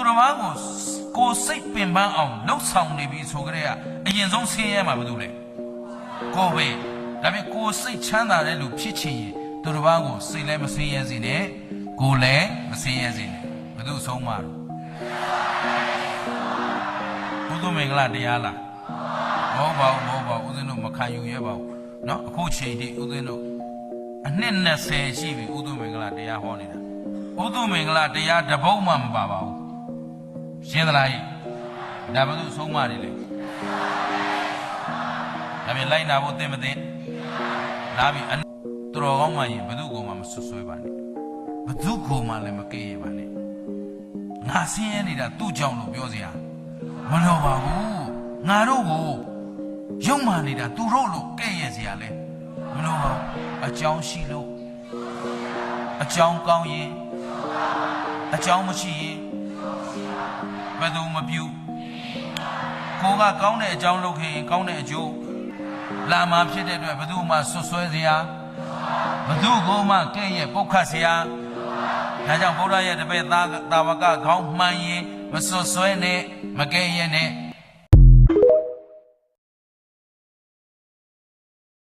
သူတော်ဘာကိုစိတ်ပင်ပန်းအောင်လှုပ်ဆောင်နေပြီဆိုကြတဲ့အရင်ဆုံးဆင်းရဲမှာဘာလို့လဲကိုပဲဒါပေမဲ့ကိုစိတ်ချမ်းသာတဲ့လူဖြစ်ချင်ရင်သူတော်ဘာကိုစိတ်လည်းမဆင်းရဲစေနဲ့ကိုလည်းမဆင်းရဲစေနဲ့ဘာလို့ဆုံးမှာတော့ဘုသူမင်္ဂလာတရားလားမဟုတ်ပါဘူးဦးဇင်းတို့မခံယူရဲပါဘူးเนาะအခုချိန်ထိဦးဇင်းတို့အနှစ်20ရှိပြီဦးသူမင်္ဂလာတရားဟောနေတာဦးသူမင်္ဂလာတရားတပုတ်မှမပါပါဘူးရှင်းသလားဒါဘာလို့ဆုံးမနေလဲဒါပြန်လိုက်နာဖို့သိမသိလာပြီသူတော်ကောင်းမှရင်ဘသူကိုမှမဆွဆွဲပါနဲ့ဘသူကိုမှလည်းမကဲရပါနဲ့ငါဆင်းရဲနေတာသူ့ကြောင့်လို့ပြောစရာမလိုပါဘူးငါတို့ကိုယုံမှနေတာသူတို့လို့ကဲ့ရဲ့စရာလဲမလိုပါဘူးအကြောင်းရှိလို့အကြောင်းကောင်းရင်အကြောင်းမရှိရင်ဘယ်သူမပြုကိုကကောင်းတဲ့အကြောင်းလုပ်ခဲ့ရင်ကောင်းတဲ့အကျိုးလာမှာဖြစ်တဲ့အတွက်ဘယ်သူမှဆွဆွဲစရာဘယ်သူကိုမှကဲ့ရဲ့ပုတ်ခတ်စရာဒါကြောင့်ဘုရားရဲ့တပည့်သားတာဝကခေါင်းမှန်ရင်မဆွဆွဲနဲ့မကဲ့ရဲ့နဲ့